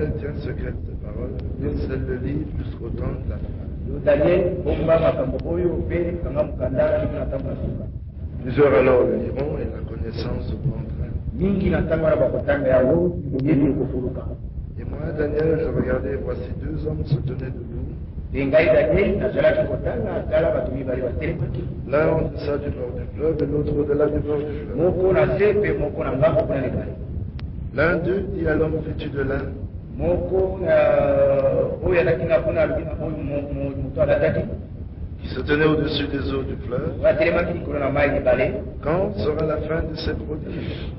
Daniel tient secret de ces paroles et scelle le livre jusqu'au temps de la fin. Plusieurs alors le liront et la connaissance augmentera. Et moi, Daniel, je regardais, voici deux hommes se tenaient debout. L'un en deçà du bord du fleuve et l'autre au-delà du bord du fleuve. L'un d'eux dit à l'homme vêtu de lin, qui se tenait au-dessus des eaux du fleuve, quand sera la fin de ces prodiges?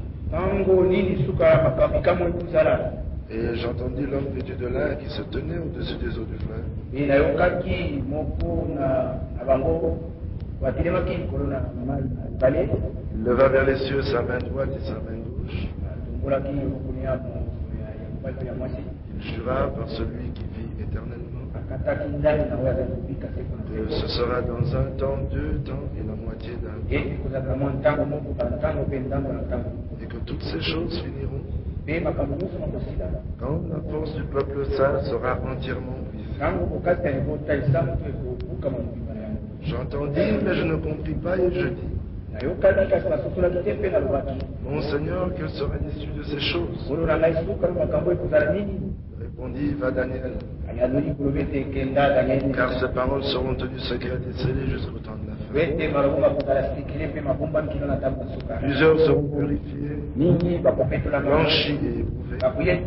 Et j'entendis l'homme vêtu de lin qui se tenait au-dessus des eaux du fleuve. Il leva vers les cieux sa main droite et sa main gauche. Il jura par celui qui vit éternellement que ce sera dans un temps, 2 temps et la moitié d'un temps, et que toutes ces choses finiront quand la force du peuple saint sera entièrement brisée. J'entendis, mais je ne compris pas, et je dis, mon Seigneur, quelle sera l'issue de ces choses? Répondit, va Daniel, car ces paroles seront tenues secrètes et scellées jusqu'au temps de la fin. Plusieurs seront purifiés, blanchis et éprouvés.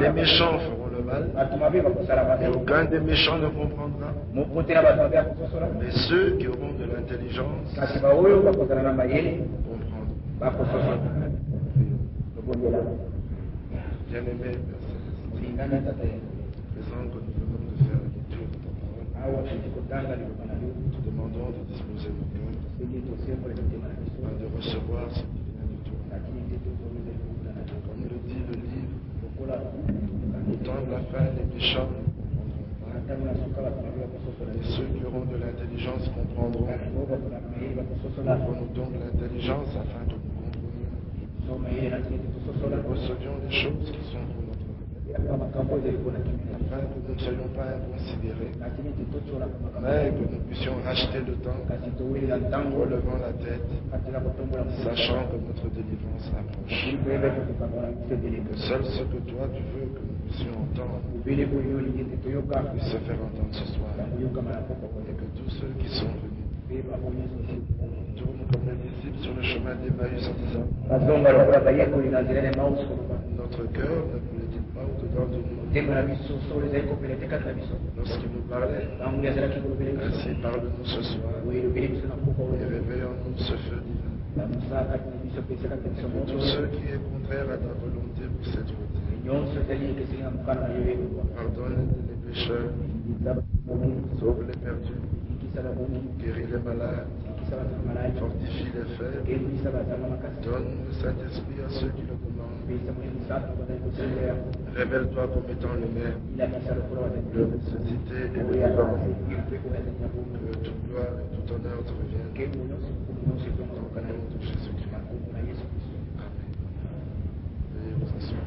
Les méchants feront le mal, et aucun des méchants ne comprendra. Mais ceux qui auront de l'intelligence comprendront. Bien-aimé, présent que nous venons de faire la lecture de ta parole, nous te demandons de disposer nos cœurs afin de recevoir ce qui vient de toi. Comme le dit le livre, au temps de la fin, les méchants ne comprendront pas, et ceux qui auront de l'intelligence comprendront. Offre-nous donc l'intelligence afin que nous comprenions. Nous recevons les choses qui sont pour notre vie, afin que nous ne soyons pas inconsidérés, mais que nous puissions racheter le temps en relevant la tête, sachant que notre délivrance approche. Que seul ce que toi tu veux que nous puissions entendre puisse se faire entendre ce soir, et que tous ceux qui sont venus tournent comme les disciples sur le chemin d'Emmaüs en disant, notre cœur ne voulait-il pas au-dedans de nous lorsqu'il nous parlait? Ainsi parle-nous ce soir et réveille en nous ce feu divin. Pour tous ceux qui est contraire à ta volonté pour cette route, pardonne les pécheurs, sauve les perdus, guéris les malades, fortifie les faibles, donne le Saint-Esprit à ceux qui le demandent. Révèle-toi comme étant le Maire, le ressuscité et le vivant. Que toute gloire et tout honneur te reviennent. Dans le nom de Jésus-Christ. Amen. Veuillez vous asseoir.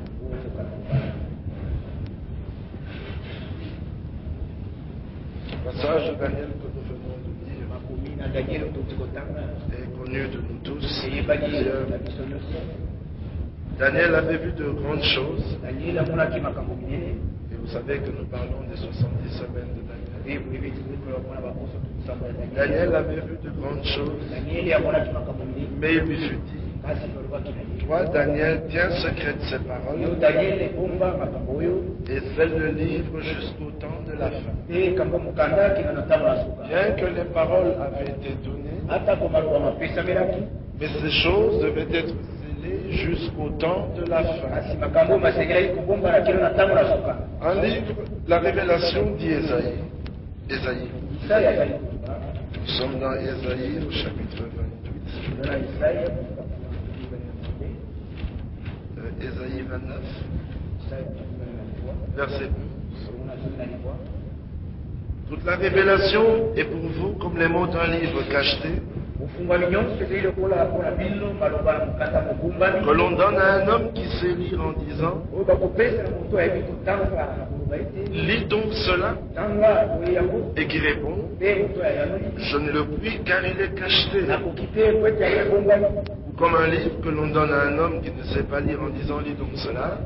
Le passage de Daniel que nous venons de lire est connu de nous tous. Daniel avait vu de grandes choses. Et vous savez que nous parlons des 70 semaines de Daniel. Daniel avait vu de grandes choses. Mais il lui fut dit, toi, Daniel, tiens secret de ces paroles et scelle le livre jusqu'au temps de la fin. Bien que les paroles avaient été données, mais ces choses devaient être scellées jusqu'au temps de la fin. Un livre, la révélation dit Ésaïe. Nous sommes dans Ésaïe au chapitre 28. Ésaïe 29, verset 11. Toute la révélation est pour vous comme les mots d'un livre cacheté, que l'on donne à un homme qui sait lire en disant lis donc cela, et qui répond je ne le puis car il est cacheté. Comme un livre que l'on donne à un homme qui ne sait pas lire en disant lis donc cela,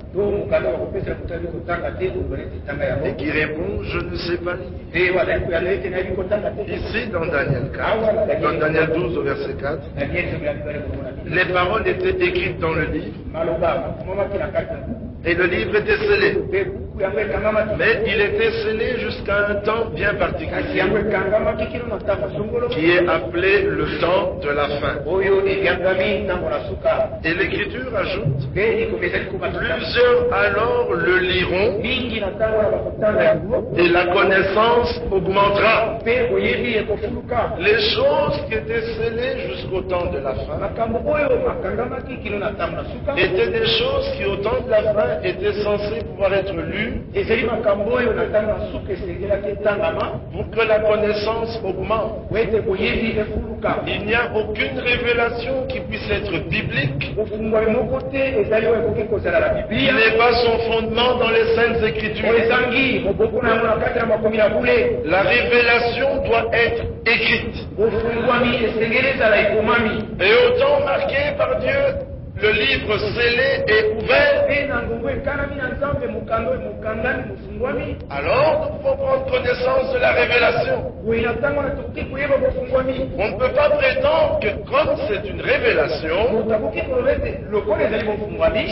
et qui répond je ne sais pas lire. Ici dans Daniel 4, dans Daniel 12 au verset 4, les paroles étaient écrites dans le livre et le livre était scellé. Mais il était scellé jusqu'à un temps bien particulier qui est appelé le temps de la fin. Et l'Écriture ajoute plusieurs alors le liront et la connaissance augmentera. Les choses qui étaient scellées jusqu'au temps de la fin étaient des choses qui au temps de la fin étaient censées pouvoir être lues pour que la connaissance augmente. Il n'y a aucune révélation qui puisse être biblique qui n'ait pas son fondement dans les Saintes Écritures. La révélation doit être écrite. Et au temps marqué par Dieu, le livre scellé est ouvert. Alors nous pouvons prendre connaissance de la révélation. On ne peut pas prétendre que comme c'est une révélation,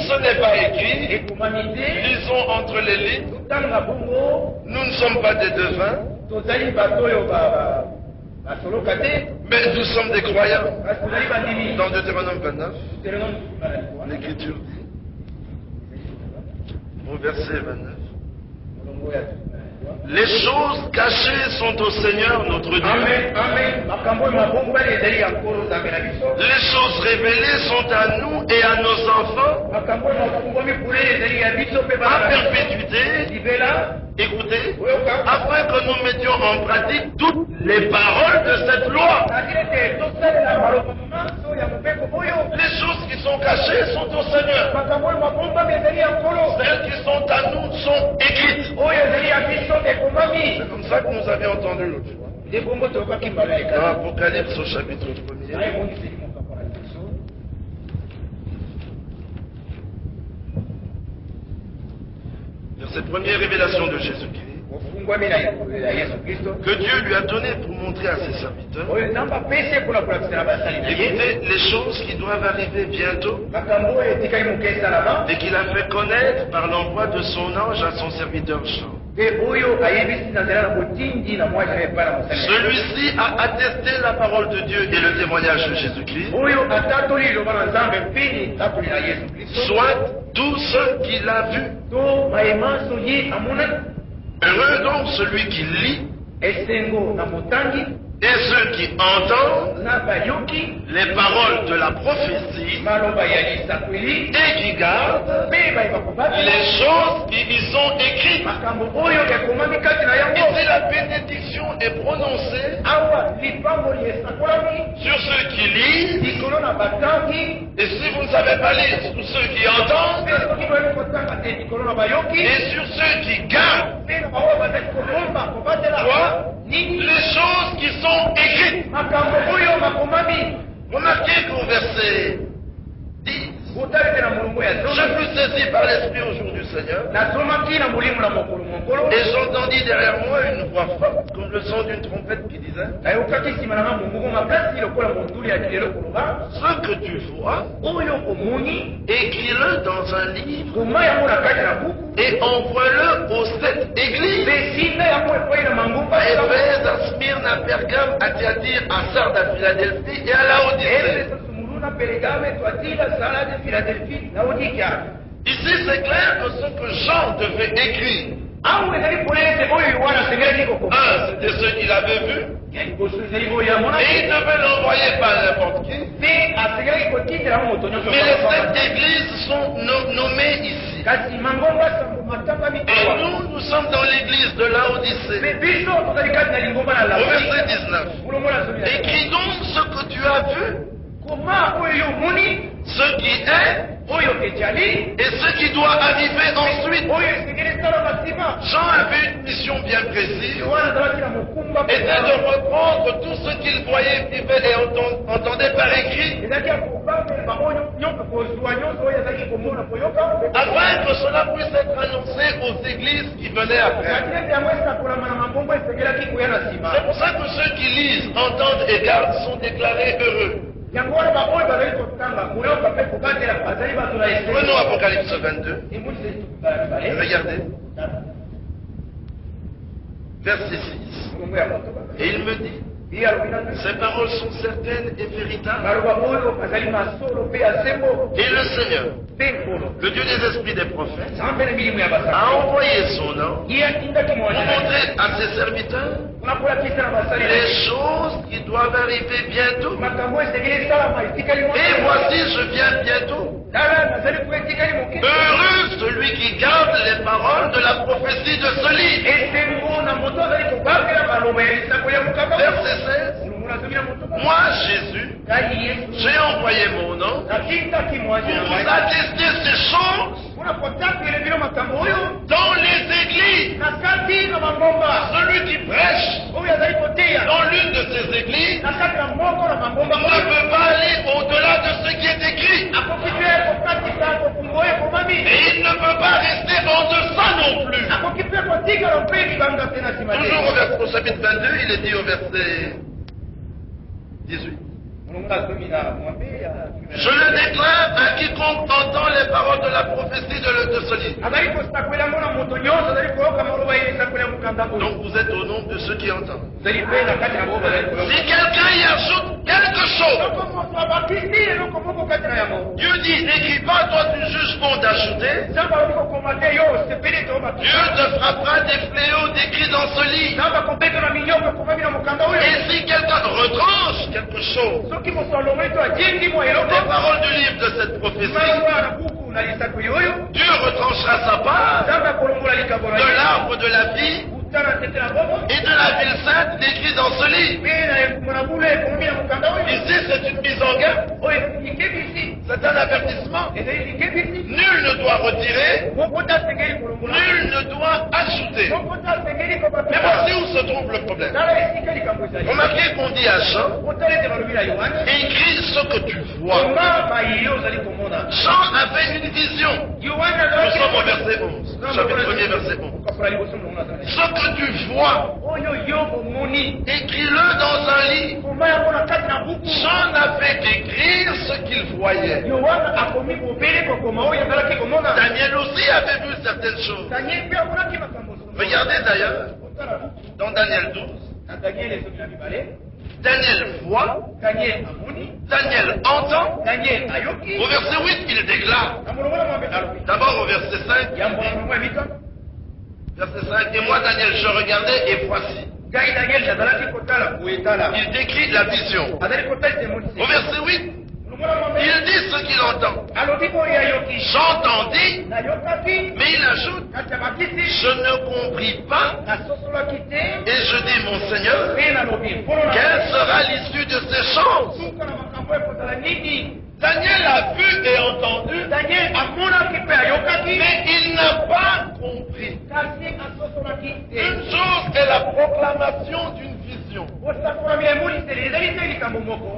ce n'est pas écrit. Lisons entre les lignes. Nous ne sommes pas des devins, mais nous sommes des croyants. Dans Deutéronome 29, l'Écriture dit, au verset 29, les choses cachées sont au Seigneur notre Dieu. Les choses révélées sont à nous et à nos enfants à perpétuité. Écoutez, afin que nous mettions en pratique toutes les paroles de cette loi. Les choses qui sont cachées sont au Seigneur. Celles qui sont à nous sont écrites. C'est comme ça que nous avions entendu l'autre fois. Dans Apocalypse au chapitre 1er. Cette première révélation de Jésus-Christ que Dieu lui a donnée pour montrer à ses serviteurs, écoutez, les choses qui doivent arriver bientôt et qu'il a fait connaître par l'envoi de son ange à son serviteur Jean. Celui-ci a attesté la parole de Dieu et le témoignage de Jésus-Christ, soit tout ce qu'il a vu. Heureux donc celui qui lit et ceux qui entendent les paroles de la prophétie et qui gardent les choses qui y sont écrites. Ici la bénédiction est prononcée sur ceux qui lisent, et si vous ne savez pas lire, sur ceux qui entendent, et sur ceux qui gardent les choses qui sont écrites. Remarquez qu'au verset 10, je fus saisi par l'Esprit au jour du Seigneur, et j'entendis derrière moi une voix forte comme le son d'une trompette qui disait, ce que tu vois, écris-le dans un livre et envoie-le aux 7 églises, à Éphèse, à Smyrne, à Pergame, à Thyatire, à Sardes, à Philadelphie et à Laodicée. Ici c'est clair que ce que Jean devait écrire, c'était ce qu'il avait vu, et il devait l'envoyer par n'importe qui. Mais les 7 églises sont nommées ici. nous sommes dans l'église de Laodicée. Au verset 19. Écris donc ce que tu as vu, ce qui est et ce qui doit arriver ensuite. Jean avait une mission bien précise, était de reprendre tout ce qu'il voyait, vivait et entendait par écrit, afin que cela puisse être annoncé aux églises qui venaient après. C'est pour ça que ceux qui lisent, entendent et gardent sont déclarés heureux. Prenons Apocalypse 22. Regardez. Verset 6. Et il me dit, ces paroles sont certaines et véritables. Et le Seigneur, le Dieu des esprits des prophètes, a envoyé son ange pour montrer à ses serviteurs les choses qui doivent arriver bientôt. Et voici, je viens bientôt. Heureux celui qui garde les paroles de la prophétie de ce livre. Verset 16. Moi, Jésus, j'ai envoyé mon ange pour vous attester ces choses dans les églises. Celui qui prêche dans l'une de ces églises ne peut pas aller au-delà de ce qui est écrit. Et il ne peut pas rester en deçà non plus. Toujours au chapitre 22, il est dit au verset 18. Je le déclare à quiconque entend les paroles de la prophétie de ce livre. Donc vous êtes au nombre de ceux qui entendent. Si quelqu'un y ajoute quelque chose, Dieu dit, n'écris pas, toi tu juges bon d'ajouter. Dieu te frappera des fléaux décrits dans ce livre. Et si quelqu'un retranche quelque chose, les paroles du livre de cette prophétie, Dieu retranchera sa part de l'arbre de la vie et de la ville sainte décrite dans ce livre. Ici, c'est une mise en garde. C'est un avertissement. Nul ne doit retirer, nul ne doit ajouter. Mais voici où se trouve le problème. Remarquez qu'on dit à Jean, écris ce que tu vois. Jean avait une vision. Nous sommes au verset 11, chapitre 1er, verset 11. Ce que tu vois, écris-le dans un livre. Jean n'avait qu'écrire ce qu'il voyait. Daniel aussi avait vu certaines choses. Regardez d'ailleurs, dans Daniel 12, Daniel voit, Daniel entend. Au verset 8, il déclare. D'abord au verset 5. Verset 5. Et moi, Daniel, je regardais et voici. Il décrit la vision. Au verset 8, il dit ce qu'il entend. J'entendis, mais il ajoute, je ne compris pas. Et je dis, mon Seigneur, quelle sera l'issue de ces choses? Daniel a vu et entendu, mais il n'a pas compris. Une chose est la proclamation d'une vision.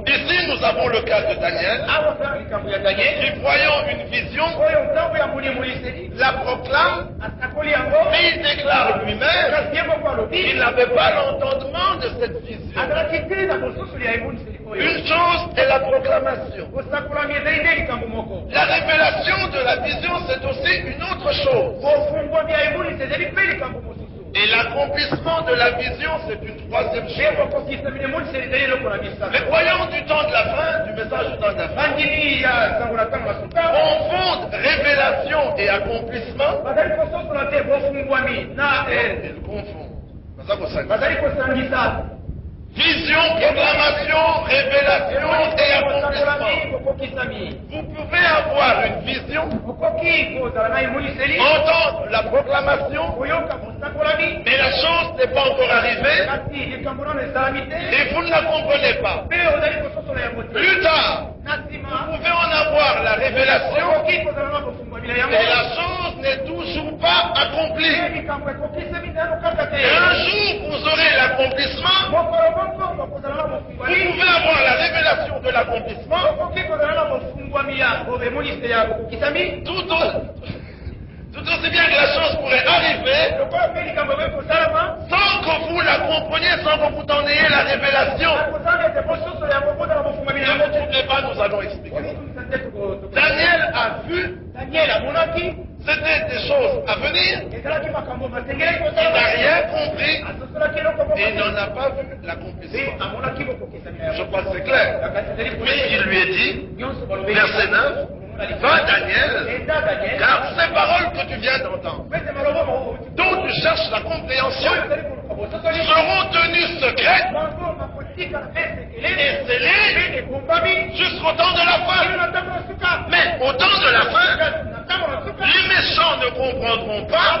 Ici, nous avons le cas de Daniel, qui voyant une vision, la proclame, mais il déclare lui-même qu'il n'avait pas l'entendement de cette vision. Une chose est la proclamation. La révélation de la vision, c'est aussi une autre chose. Et l'accomplissement de la vision, c'est une troisième chose. Les croyants du temps de la fin, du message du temps de la fin, confondent révélation et accomplissement. Ils confondent. Vision, proclamation, révélation et accomplissement. Vous pouvez avoir une vision, entendre la proclamation, mais la chose n'est pas encore arrivée et vous ne la comprenez pas. Plus tard, vous pouvez en avoir la révélation et la chose n'est toujours pas accomplie. Et un jour, vous aurez l'accomplissement. Vous pouvez avoir la révélation de l'accomplissement. Tout aussi bien que la chose pourrait arriver sans que vous la compreniez, sans que vous en ayez la révélation. Ne vous troublez pas, nous allons expliquer. Daniel a vu, c'était des choses à venir. Il n'a rien compris et il n'en a pas vu l'accomplissement. Je crois que c'est clair. Puisqu'il lui est dit, verset 9, va Daniel, car ces paroles que tu viens d'entendre, dont tu cherches la compréhension, seront tenues secrètes et scellées jusqu'au temps de la fin. Mais au temps de la fin, les méchants ne comprendront pas,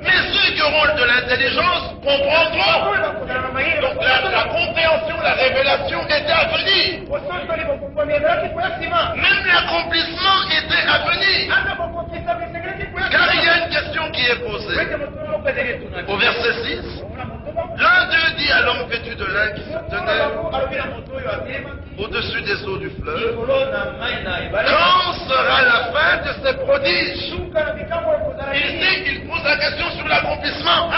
mais ceux qui auront de l'intelligence comprendront. Donc la compréhension, la révélation était à venir. Même l'accomplissement était à venir. Car il y a une question qui est posée. Au verset 6, l'un d'eux dit à l'homme vêtu de lin qui se tenait au-dessus des eaux du fleuve, quand sera la fin de ces prodiges? Ici, il pose la question sur l'accomplissement.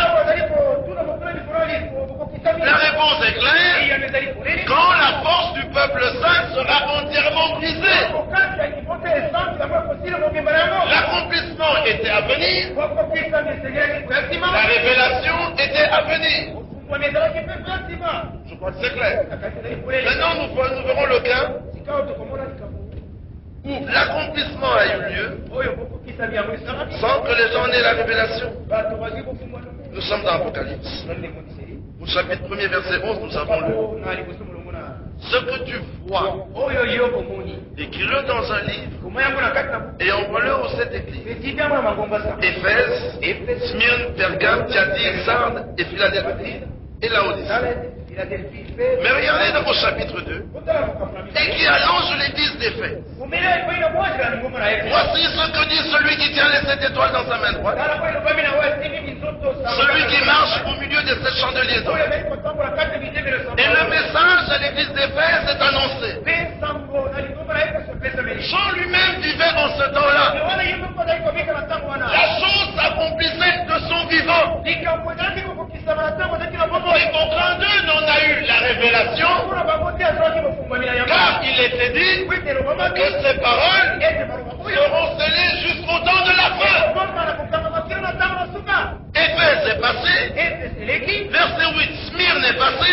La réponse est claire. Quand la force du peuple saint sera entièrement brisée. L'accomplissement était à venir. La révélation était à venir. Je crois que c'est clair. Maintenant, nous verrons le cas où l'accomplissement a eu lieu sans que les gens aient la révélation. Nous sommes dans l'Apocalypse. Au chapitre 1er, verset 11, nous avons lu. Ce que tu vois, écris-le dans un livre et envoie-le aux 7 églises. Éphèse, Smyrne, Pergame, Thyatire, Sardes et Philadelphie et Laodicée. Mais regardez dans au chapitre 2, et qui annonce l'église d'Éphèse. Voici ce que dit celui qui tient les 7 étoiles dans sa main droite, celui qui marche au milieu des 7 chandeliers d'or. Et le message à l'église d'Éphèse est annoncé. Jean lui-même vivait en ce temps-là. La chose s'accomplissait de son vivant. Et aucun d'eux n'en a eu la révélation, car il était dit que ces paroles seront scellées jusqu'au temps de la fin. Éphèse est passé, verset 8, Smyrne est passé,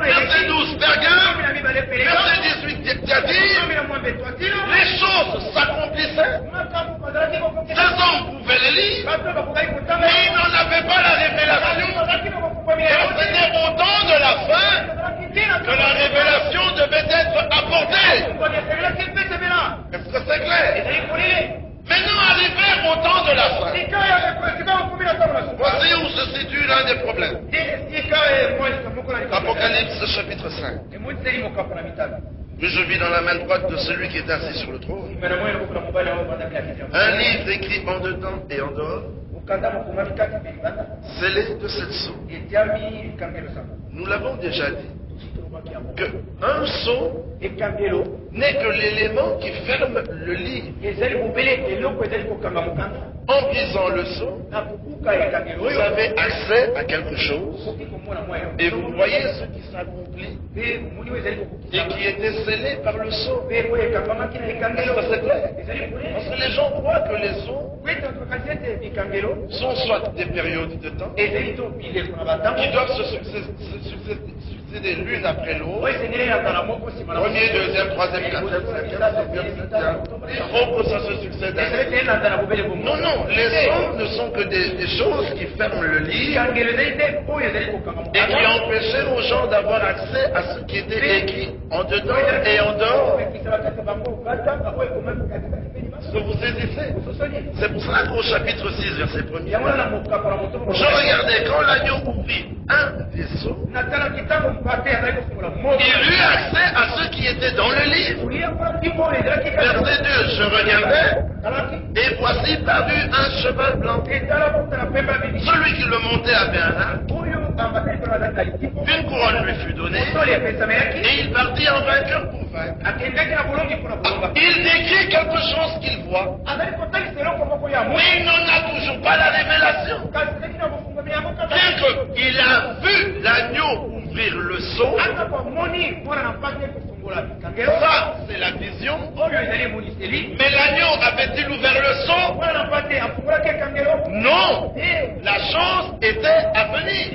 verset 12, Pergame, verset 18, Thyatire. Les choses s'accomplissaient, ces hommes pouvaient les lire, mais ils n'en avaient pas la révélation. Car c'était au temps de la fin que la révélation devait être apportée. Est-ce que c'est clair? Maintenant, arrivé au temps de la fin, voici où se situe l'un des problèmes. Apocalypse chapitre 5. Puis je vis dans la main droite de celui qui est assis sur le trône un livre écrit en dedans et en dehors, scellé de 7 sceaux. Nous l'avons déjà dit, qu'un sceau n'est que l'élément qui ferme le livre. En brisant le sceau, vous avez accès à quelque chose et vous voyez ce qui s'accomplit et qui était scellé par le sceau. Est-ce que c'est clair? Parce que les gens croient que les sceaux sont soit des périodes de temps qui doivent se succéder l'une après l'autre, premier, deuxième, troisième Il faut que ça se succède. Non, non, les sons ne sont que des choses qui ferment le livre et qui empêchaient aux gens d'avoir accès à ce qui était écrit en dedans et en dehors. Est-ce que vous saisissez? C'est pour cela qu'au chapitre 6, verset 1er, je regardais quand l'agneau ouvrit un vaisseau, il eut accès à ce qui était dans le livre. Verset 2, je regardais, et voici parut un cheval blanc. Celui qui le montait avait un arc. Une couronne lui fut donnée, et il partit en vainqueur pour vaincre. Il décrit quelque chose qu'il voit, mais il n'en a toujours pas la révélation. Bien qu'il a vu l'agneau ouvrir le seau, ça c'est la vision, mais l'agneau avait-il ouvert le seau? Non, la chose était à venir.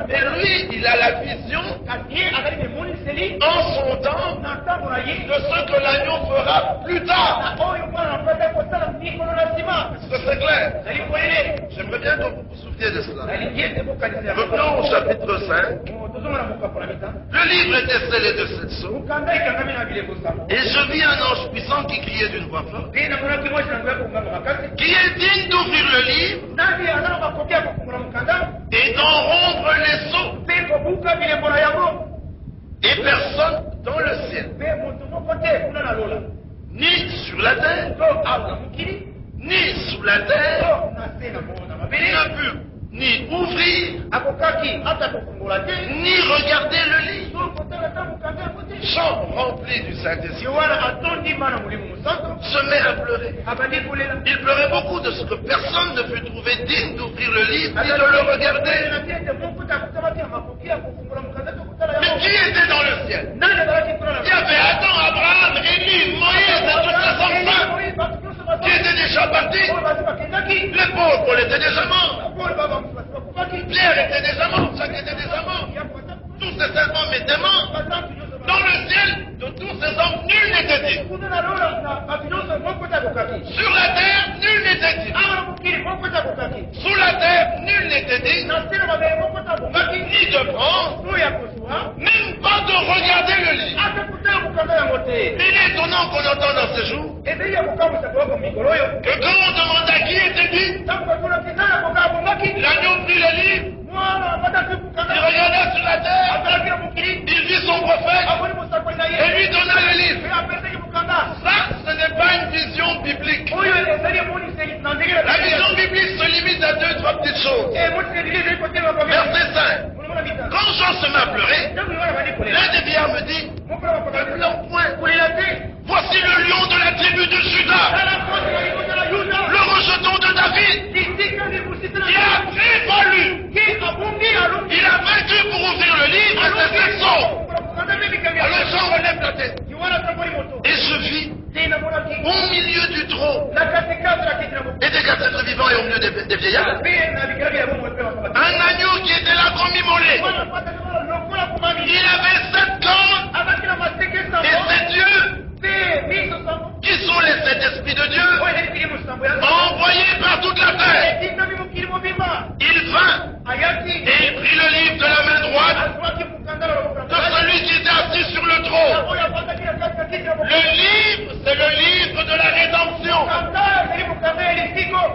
Et lui, il a la vision en son temps de ce que l'agneau fera plus tard. Est-ce que c'est clair? J'aimerais bien que vous vous souveniez de cela. Revenons au chapitre 5. Le livre était scellé de 7 sceaux. Et je vis un ange puissant qui criait d'une voix forte, qui est digne d'ouvrir le livre et d'en rompre les sceaux. Et personne dans le ciel, ni sur la terre, ni sous la terre, n'a pu ni ouvrir, ni regarder le livre. Jean, rempli du Saint-Esprit, se met à pleurer. Il pleurait beaucoup de ce que personne ne fut trouvé digne d'ouvrir le livre ni de le regarder. Mais qui était dans le ciel? Il y avait Adam, Abraham, Élie, Moïse et toutes les enfants qui étaient déjà partis. Les pauvres étaient déjà morts. Pierre était déjà mort, Jacques était déjà mort. Tous ces saints hommes étaient morts. Dans le ciel, de tous ces hommes, nul n'était dit. Sur la terre, nul n'était dit. Sous la terre, nul n'était dit. Ni de prendre, même pas de regarder le livre. Il est étonnant qu'on entend dans ces jours que quand on demande à qui était dit, l'agneau prit le livre, il regardait sur la terre, il vit son prophète et lui donna le livre. Ça, ce n'est pas une vision biblique. La vision biblique se limite à 2-3 petites choses. Verset 5. Quand Jean se met à pleurer, l'un des vieillards me dit, ne pleure point. Voici le lion de la tribu de Judas, le rejeton de David, qui a prévalu. Il a vaincu pour ouvrir le livre et ses 7 sceaux. Alors Jean relève la tête. Et je vis au milieu du trône et des 4 êtres vivants et au milieu des vieillards un agneau qui était là comme immolé. Il avait 7 cornes et 7 yeux, qui sont les 7 esprits de Dieu envoyés par toute la terre. Il vint et il prit le livre de la main droite de celui qui était assis sur le trône. Le livre, c'est le livre de la rédemption.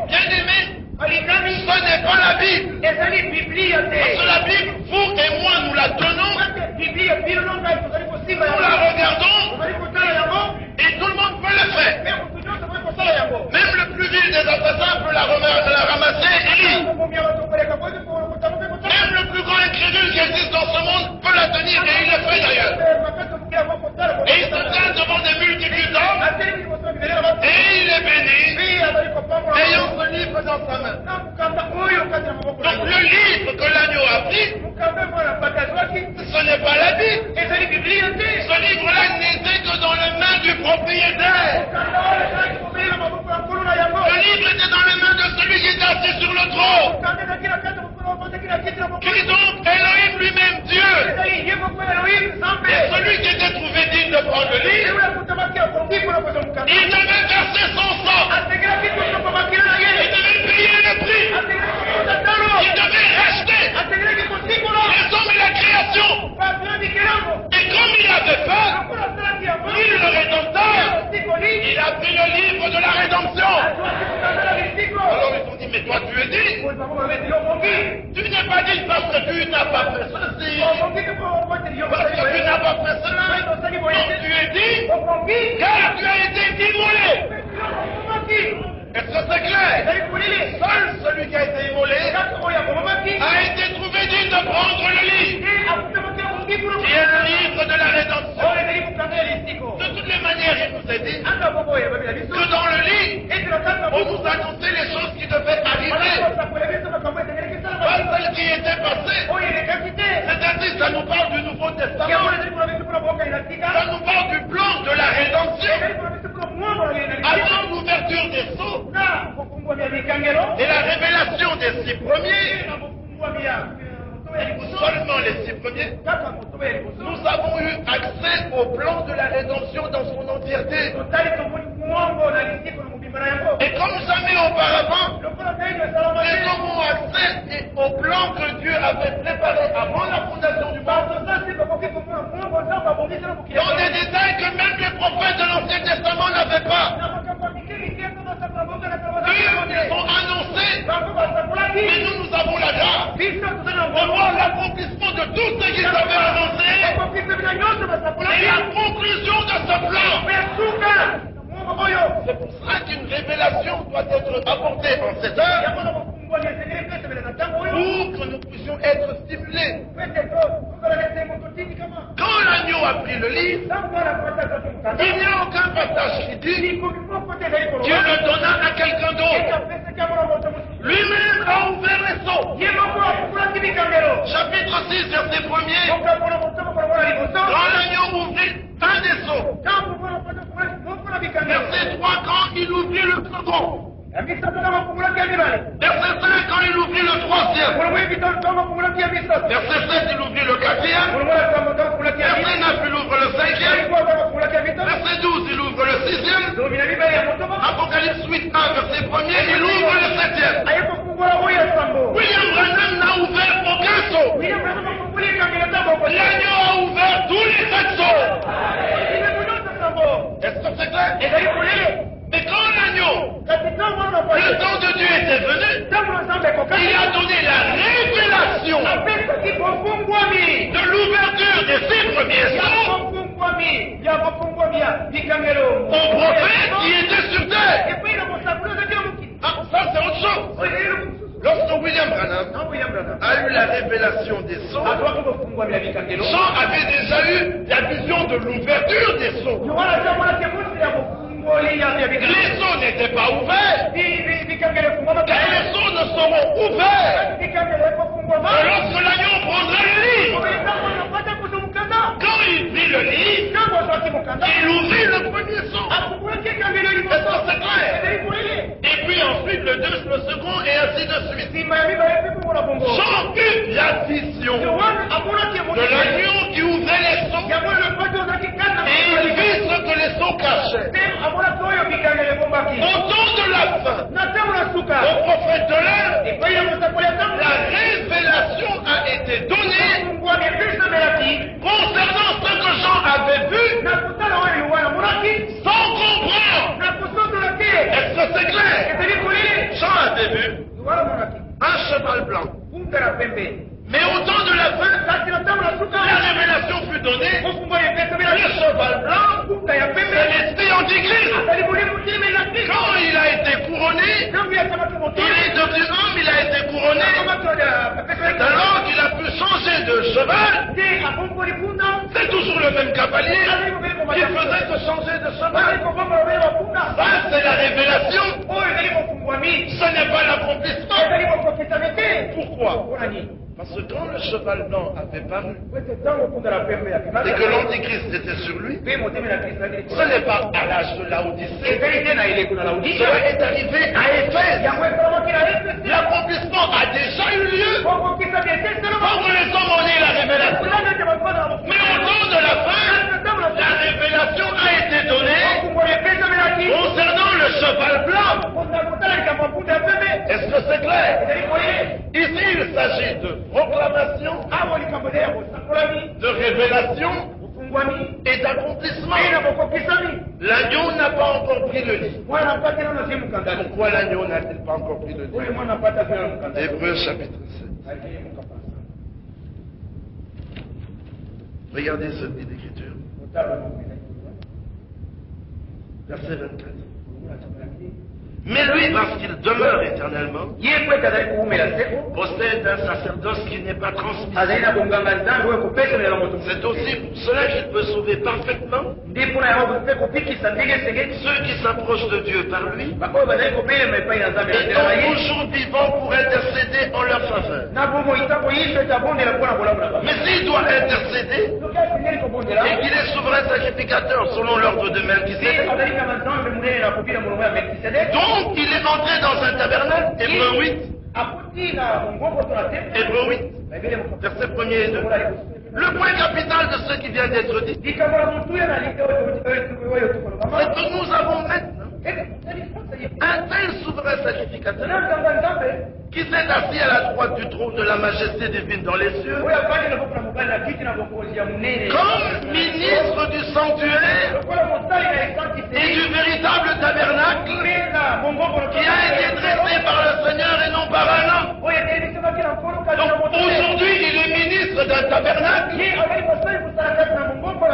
Bien aimé, ce n'est pas la Bible. Parce que la Bible, vous et moi, nous la tenons, nous la regardons, et tout le monde peut le faire. Même le plus vil des assassins peut la ramasser et lire. Même le plus grand incrédule qui existe dans ce monde peut la tenir, et il le fait d'ailleurs. Et il se tient devant des multitudes d'hommes, et il est béni, ayant ce livre dans sa main. Donc le livre que l'agneau a pris, ce n'est pas la Bible. Ce livre-là n'était que dans les mains du propriétaire. Le livre était dans les mains de celui qui était assis sur le trône. Qui donc Elohim lui-même Dieu. Et celui qui était trouvé digne de prendre le avait fait, lui le rédempteur, il a pris le livre de la rédemption. Alors ils ont dit, mais toi tu es dit. Tu n'es pas dit parce que tu n'as pas fait ceci, parce que tu n'as pas fait cela. Donc tu es dit, car tu as été immolé. Est-ce que c'est clair? Seul celui qui a été immolé a été trouvé digne de prendre le livre, qui est le livre de la rédemption. De toutes les manières, il nous a dit que dans le livre, on nous annonçait les choses qui devaient arriver, pas celles qui étaient passées. C'est-à-dire, ça nous parle du Nouveau Testament, ça nous parle du plan de la rédemption, avant l'ouverture des sceaux et la révélation des 6 premiers. Seulement les 6 premiers, nous avons eu accès au plan de la rédemption dans son entièreté. Et comme jamais auparavant, nous avons accès au plan que Dieu avait préparé avant la fondation du monde, dans des détails que même les prophètes de l'Ancien Testament n'avaient pas. Ils sont annoncés, mais nous avons la grâce de voir l'accomplissement de tout ce qu'ils avaient annoncé et la conclusion de ce plan. C'est pour cela qu'une révélation doit être apportée en cette heure pour que nous puissions être stimulés. Quand l'agneau a pris le livre, il n'y a aucun passage qui dit Dieu le donna à quelqu'un d'autre. Lui-même a ouvert les sceaux. Chapitre 6, verset 1er. Quand l'agneau ouvrit un des sceaux. Verset 3, quand il ouvrit le second. Verset 5, quand il ouvrit le troisième. Verset 7, il ouvrit le quatrième. Verset 9, il ouvre le cinquième. Verset 12, il ouvre le sixième. Apocalypse 8, 1, verset 1er, il ouvre le septième. William Branham n'a ouvert aucun sceau. L'agneau a ouvert tous les 7 sceaux. Est-ce que c'est clair? Mais quand l'agneau, le temps de Dieu était venu, il a donné la révélation de l'ouverture des 6 premiers sceaux aux prophètes qui étaient sur terre. Ah, ça c'est autre chose. Lorsque William Branham a eu la révélation des sceaux, Jean avait déjà eu la vision de l'ouverture des sceaux. Les sceaux n'étaient pas ouverts. Et les sceaux ne seront ouverts que lorsque l'agneau prendra le livre. Quand il vit le livre, il ouvrit le premier sceau. Est-ce que c'est clair? Et puis ensuite le second et ainsi de suite. Jean eut la vision de l'agneau qui ouvrait les sceaux. Et il vit ce que les sceaux cachaient. Au temps de la fin, au prophète de l'heure, la révélation a été donnée concernant ce que Jean avait vu sans comprendre. Est-ce que c'est clair? Jean avait vu un cheval blanc. Mais au temps de la fin, la révélation fut donnée. Le cheval blanc, c'est l'esprit antichrist. Quand il a été couronné, il est devenu homme, il a été couronné. C'est alors qu'il a pu changer de cheval. C'est toujours le même cavalier qui faisait se changer de cheval. Ça, c'est la révélation. Ce n'est pas l'accomplissement. Pourquoi? Parce que quand le cheval blanc avait paru et que l'antichrist était sur lui, ce n'est pas à l'âge de Laodicée. Cela est arrivé à Éphèse. L'accomplissement a déjà eu lieu quand les hommes ont eu la révélation. Mais au temps de la fin, la révélation a été donnée concernant le cheval blanc. Est-ce que c'est clair? Ici, il s'agit de proclamation, de révélation et d'accomplissement. L'agneau n'a pas encore pris le lit. Pourquoi l'agneau n'a-t-il pas encore pris le lit? Hébreux chapitre 7. Regardez ce lit d'écriture. Verset 24. Mais lui, parce qu'il demeure éternellement, possède un sacerdoce qui n'est pas transmis. C'est aussi pour cela qu'il peut sauver parfaitement ceux qui s'approchent de Dieu par lui, et donc toujours vivants pour intercéder en leur faveur. Mais s'il doit intercéder, et qu'il est souverain sacrificateur selon l'ordre de Melchisédek, donc il est entré dans un tabernacle, Hébreux 8, Hébreux 8, verset 1er et 2. Le point capital de ce qui vient d'être dit, c'est que nous avons maintenant un tel souverain sacrificateur qui s'est assis à la droite du trône de la majesté divine dans les cieux, comme ministre du sanctuaire et du véritable tabernacle qui a été dressé par le Seigneur et non par un homme. Donc aujourd'hui, il est ministre d'un tabernacle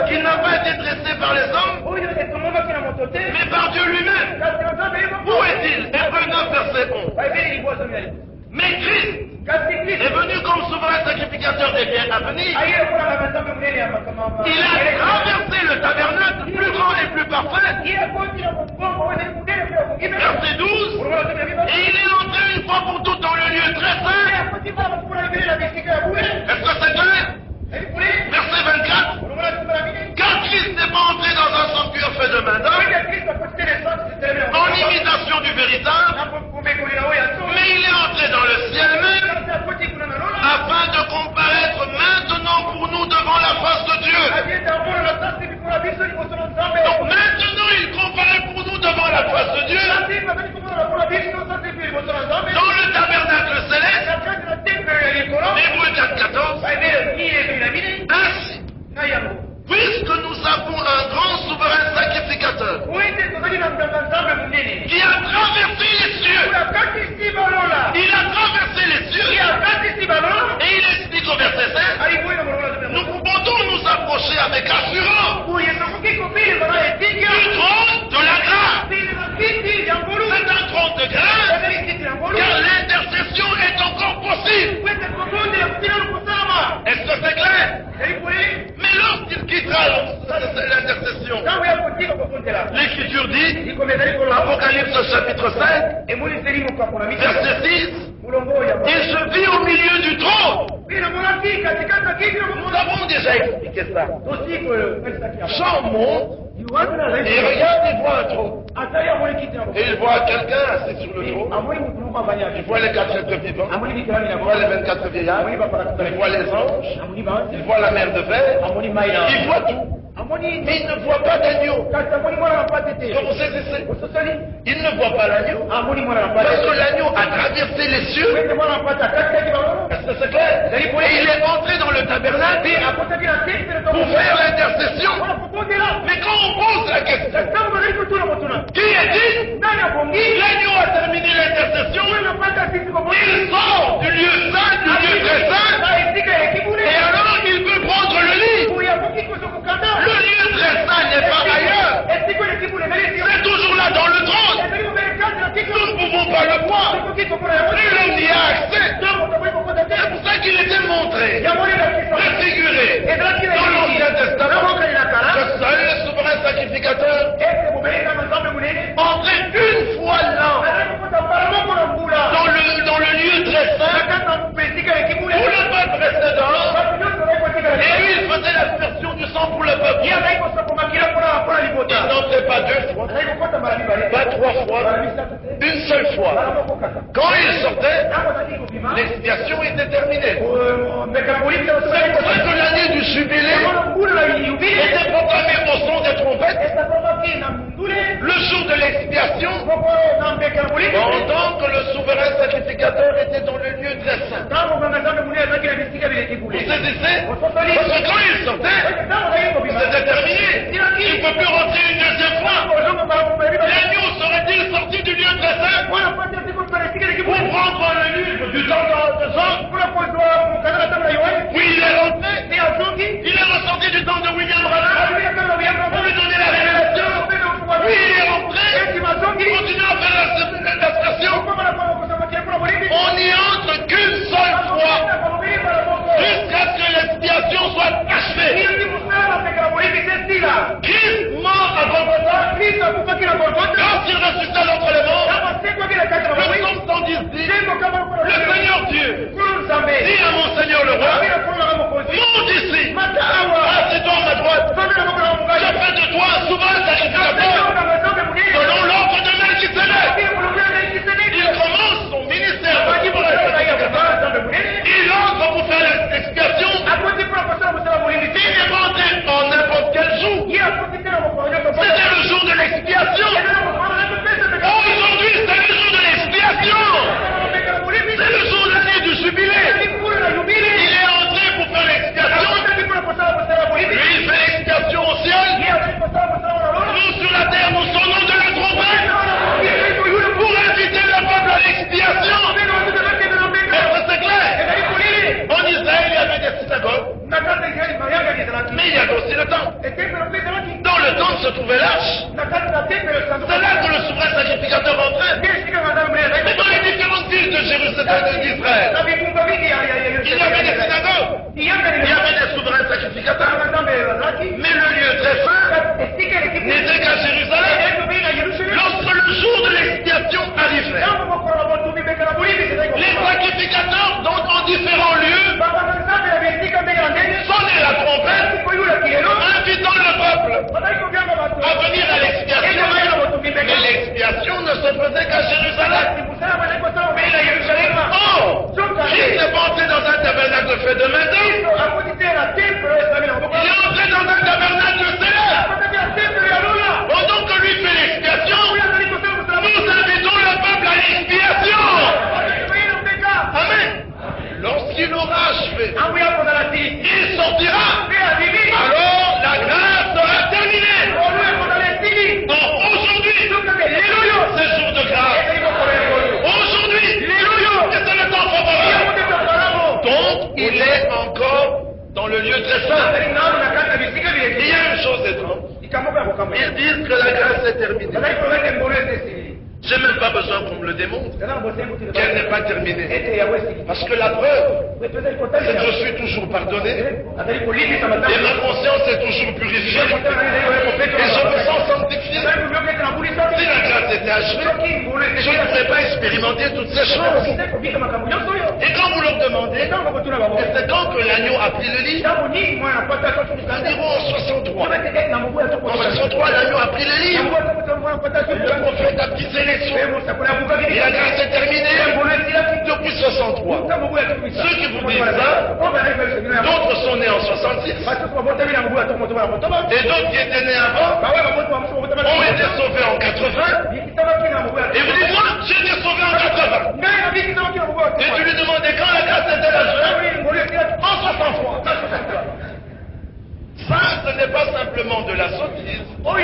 qui n'a pas été dressé par les hommes, mais par Dieu lui-même. Où est-il? Hébreux 9, verset 11. Mais Christ est venu comme souverain sacrificateur des biens à venir. Il a traversé le tabernacle plus grand et plus parfait. Verset 12. Et il est entré une fois pour toutes dans le lieu très saint. Est-ce que c'est clair? Verset 24. Car Christ n'est pas entré dans un sanctuaire fait de main d'homme, en imitation du véritable, mais il est entré dans le ciel même, afin de comparaître maintenant pour nous devant la face de Dieu. Donc maintenant il comparaît pour nous devant la face de Dieu, dans le tabernacle céleste, Hébreux 4:14. Ainsi, puisque nous avons un grand souverain sacrificateur qui a traversé les cieux, il a traversé les cieux, et il explique au verset 7, nous pouvons donc nous approcher avec assurance du trône de la grâce. C'est un trône de grâce, car l'intercession est encore possible. Est-ce que c'est clair? Mais lorsqu'il quittera l'intercession, l'Écriture dit, Apocalypse chapitre 5, verset 6, il se vit au milieu du trône. Nous avons déjà expliqué ça. Jean monte, et regarde, il voit un trône. Et il voit quelqu'un assis sur le trône. Il voit les 4 êtres vivants. Il voit les 24 vieillards. Il voit les anges. Il voit la mer de verre. Il voit tout. Mais il ne voit pas d'agneau. Vous saisissez? Il ne voit pas l'agneau. Parce que l'agneau a traversé les cieux. Est-ce que c'est clair? Et il est entré dans le tabernacle pour faire l'intercession. Mais quand on pose la question, qui est-il? L'agneau a terminé l'intercession. Il sort du lieu saint, du lieu très saint. Et alors il peut prendre le lit. Le lieu très saint n'est pas ailleurs. C'est toujours là dans le trône. Nous ne pouvons pas le voir. Nul homme n'y a accès. C'est pour ça qu'il était montré, préfiguré dans l'Ancien Testament. Le seul souverain sacrificateur entrait une fois l'an dans le lieu très saint où le peuple restait dehors. Et lui, il faisait l'aspersion du sang pour le peuple. Il n'entrait pas 2 fois, pas 3 fois, une seule fois. Quand il sortait, l'expiation était terminée. C'est pour ça que l'année du jubilé était proclamée au son des trompettes le jour de l'expiation, pendant que le souverain sacrificateur était dans le lieu très saint. Vous saisissez? Parce que quand il sortait, c'était Seigneur Dieu dit à mon Seigneur le roi, monte ici, assieds-toi à ma droite, je fais de toi un souverain sacrificateur selon l'ordre de Melchisédek. Il commence son ministère de souverain sacrificateur. Il entre pour faire l'expiation. Il est monté en n'importe quel jour. C'était le jour de l'expiation. Aujourd'hui, c'est le jour de l'expiation. C'est le jour de l'année du jubilé. Il est entré pour faire l'expiation. Lui, il fait l'expiation au ciel. Nous, sur la terre, nous sonnons de la trompette pour inviter le peuple à l'expiation. Est-ce que c'est clair? En Israël, il y avait des synagogues. Mais il y avait aussi le temple. Dans le temple se trouvait l'arche. C'est là que le souverain sacrificateur entrait. Mais dans les différentes villes de Jérusalem et d'Israël, il y avait des synagogues. Il y avait des souverains sacrificateurs. Mais le lieu très saint n'était qu'à Jérusalem. Lorsque le jour de l'expiation arrivait, les sacrificateurs, donc en différents lieux, sonnaient la trompette, invitant le peuple à venir à l'expiation. Mais l'expiation ne se faisait qu'à Jérusalem. Oh, Christ n'est pas entré dans un tabernacle fait de main d'homme. Il est entré dans un tabernacle céleste. Pendant que lui fait l'expiation, nous invitons le peuple à l'expiation. Amen. Lorsqu'il aura achevé, il sortira. Alors la grâce sera terminée. Donc aujourd'hui, c'est jour de grâce. Aujourd'hui, c'est le temps favorable. Donc il est encore dans le lieu très saint. Il y a une chose étrange. Ils disent que la grâce est terminée. J'ai même pas besoin qu'on me le démontre qu'elle n'est pas terminée. Parce que la preuve, c'est que je suis toujours pardonné et ma conscience est toujours purifiée et je me sens sanctifié. Si la grâce était achevée, je ne pourrais pas expérimenter toutes ces choses. Et quand vous leur demandez, c'est quand que l'agneau a pris le lit, environ en 63. En 63, l'agneau a pris le lit. Le prophète a brisé les sceaux. Et la grâce est terminée depuis 63. Ceux qui vous disent ça, d'autres sont nés en 66. Et d'autres qui étaient nés avant ont été sauvés en 80. Et vous dites, moi, j'ai été sauvé en 80. Et tu lui demandais quand la grâce était achevée? En 63. Ça, ce n'est pas simplement de la sottise, mais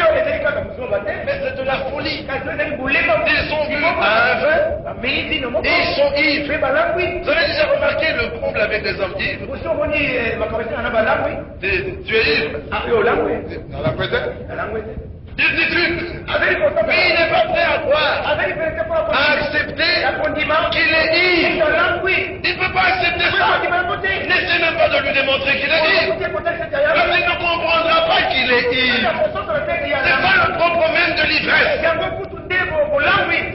c'est de la folie. Ils sont vus à un vin et ils sont ivres. Vous avez déjà remarqué le comble avec des hommes ivres? Tu es ivre? Dans la présence? Il discute. Mais il n'est pas prêt à croire, à accepter qu'il est ivre. Il ne peut pas accepter ça. N'essaie même pas de lui démontrer qu'il est ivre. Parce qu'il ne comprendra pas qu'il est ivre. C'est pas le propre même de l'ivresse.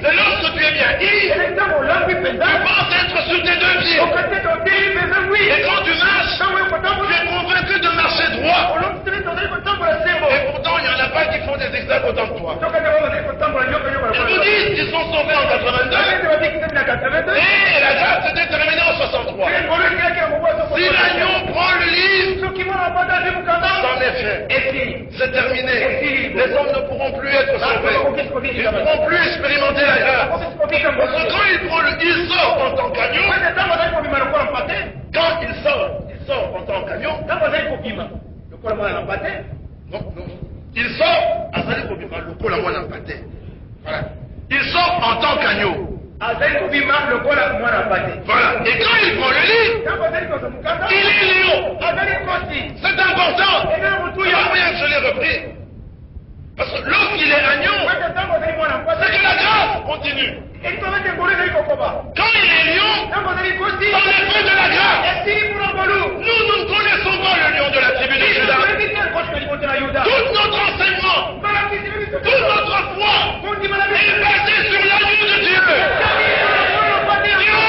C'est lorsque tu es bien ivre, tu penses être sur tes deux pieds. Et quand tu marches, tu es convaincu de marcher droit. Et pourtant, il n'y en a pas qui font des examens autant que toi. Ils vous disent qu'ils sont sauvés en 82 et la grâce s'est terminée en 63. Si l'agneau prend le livre, c'en est fait. C'est terminé. Les hommes ne pourront plus être sauvés. Ils ne pourront plus expérimenter la grâce. Parce que quand il sort en tant qu'agneau, quand il sort en tant qu'agneau, non. Il sort à Sali Kobima, le col à moi n'a pas été. Voilà. Il sort en tant qu'agneau. Voilà. Et quand il prend le lit, il est lion. C'est important. Il n'y a rien que je l'ai repris. Parce que lorsqu'il est agneau, c'est que la grâce continue. Quand il est lion, dans l'effet de la grâce. Nous ne connaissons pas le lion de la tribu de Juda. Tout notre enseignement, toute notre foi est basé sur l'agneau de Dieu. Lion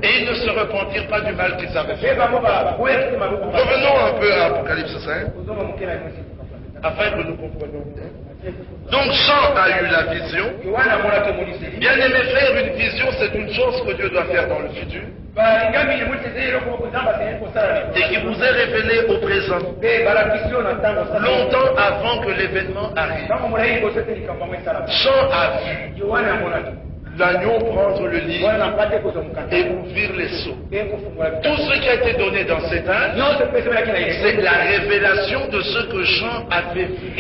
Et ils ne se repentirent pas du mal qu'ils avaient fait. Revenons un peu à Apocalypse 5, afin que nous comprenions bien. Donc Jean a eu la vision. Bien aimés frères, une vision c'est une chose que Dieu doit faire dans le futur. Et qui vous est révélée au présent. Longtemps avant que l'événement arrive. Jean a vu l'agneau prendre le livre et ouvrir les sceaux. Tout ce qui a été donné dans cet âge, c'est la révélation de ce que Jean avait vu.